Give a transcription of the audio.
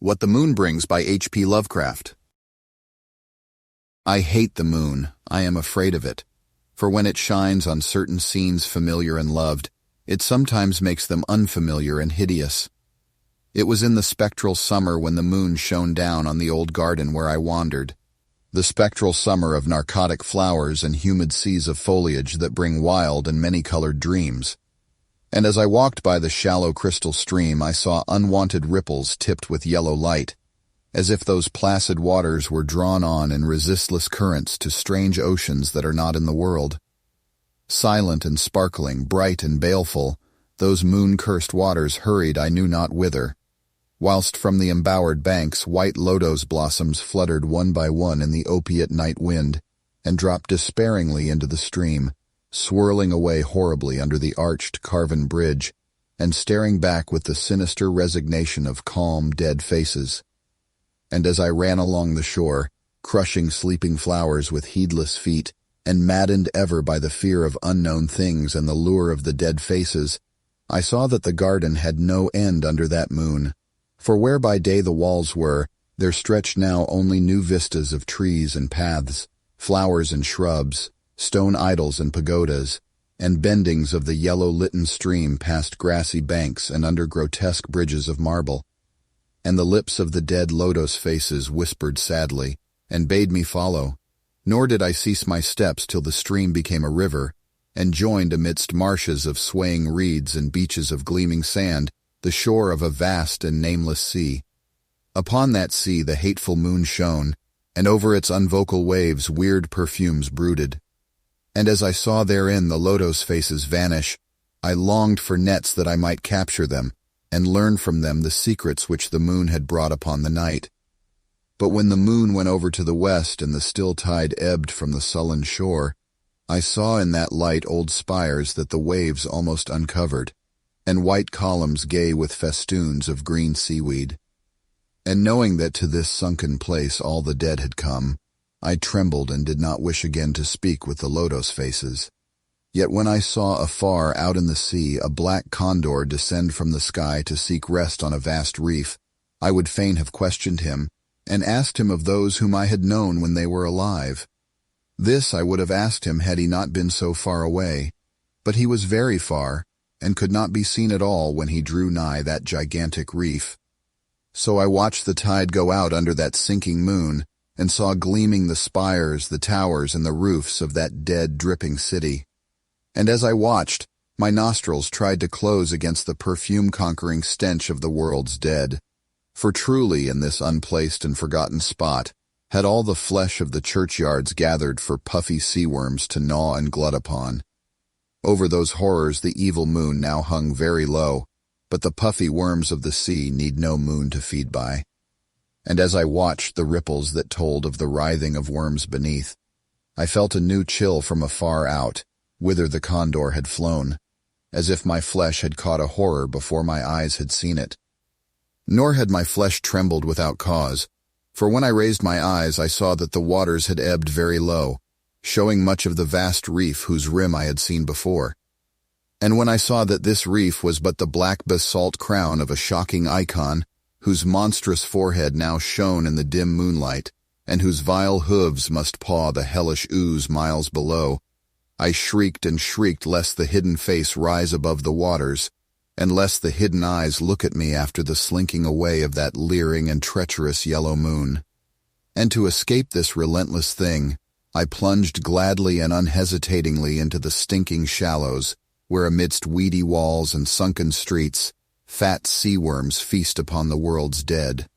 What the Moon Brings by H.P. Lovecraft. I hate the moon. I am afraid of it. For when it shines on certain scenes familiar and loved, it sometimes makes them unfamiliar and hideous. It was in the spectral summer when the moon shone down on the old garden where I wandered. The spectral summer of narcotic flowers and humid seas of foliage that bring wild and many-colored dreams. And as I walked by the shallow crystal stream, I saw unwanted ripples tipped with yellow light, as if those placid waters were drawn on in resistless currents to strange oceans that are not in the world. Silent and sparkling, bright and baleful, those moon-cursed waters hurried I knew not whither, whilst from the embowered banks white lotos blossoms fluttered one by one in the opiate night wind, and dropped despairingly into the stream, swirling away horribly under the arched carven bridge, and staring back with the sinister resignation of calm, dead faces. And as I ran along the shore, crushing sleeping flowers with heedless feet, and maddened ever by the fear of unknown things and the lure of the dead faces, I saw that the garden had no end under that moon, for where by day the walls were, there stretched now only new vistas of trees and paths, flowers and shrubs, stone idols and pagodas, and bendings of the yellow-litten stream past grassy banks and under grotesque bridges of marble. And the lips of the dead lotos faces whispered sadly, and bade me follow, nor did I cease my steps till the stream became a river, and joined amidst marshes of swaying reeds and beaches of gleaming sand the shore of a vast and nameless sea. Upon that sea the hateful moon shone, and over its unvocal waves weird perfumes brooded. And as I saw therein the lotos faces vanish, I longed for nets that I might capture them, and learn from them the secrets which the moon had brought upon the night. But when the moon went over to the west and the still tide ebbed from the sullen shore, I saw in that light old spires that the waves almost uncovered, and white columns gay with festoons of green seaweed. And knowing that to this sunken place all the dead had come, I trembled and did not wish again to speak with the lotos faces. Yet when I saw afar out in the sea a black condor descend from the sky to seek rest on a vast reef, I would fain have questioned him, and asked him of those whom I had known when they were alive. This I would have asked him had he not been so far away, but he was very far, and could not be seen at all when he drew nigh that gigantic reef. So I watched the tide go out under that sinking moon, and saw gleaming the spires, the towers, and the roofs of that dead, dripping city. And as I watched, my nostrils tried to close against the perfume-conquering stench of the world's dead. For truly in this unplaced and forgotten spot had all the flesh of the churchyards gathered for puffy sea worms to gnaw and glut upon. Over those horrors the evil moon now hung very low, but the puffy worms of the sea need no moon to feed by. And as I watched the ripples that told of the writhing of worms beneath, I felt a new chill from afar out, whither the condor had flown, as if my flesh had caught a horror before my eyes had seen it. Nor had my flesh trembled without cause, for when I raised my eyes I saw that the waters had ebbed very low, showing much of the vast reef whose rim I had seen before. And when I saw that this reef was but the black basalt crown of a shocking icon, whose monstrous forehead now shone in the dim moonlight, and whose vile hooves must paw the hellish ooze miles below, I shrieked and shrieked lest the hidden face rise above the waters, and lest the hidden eyes look at me after the slinking away of that leering and treacherous yellow moon. And to escape this relentless thing, I plunged gladly and unhesitatingly into the stinking shallows, where amidst weedy walls and sunken streets, fat sea worms feast upon the world's dead.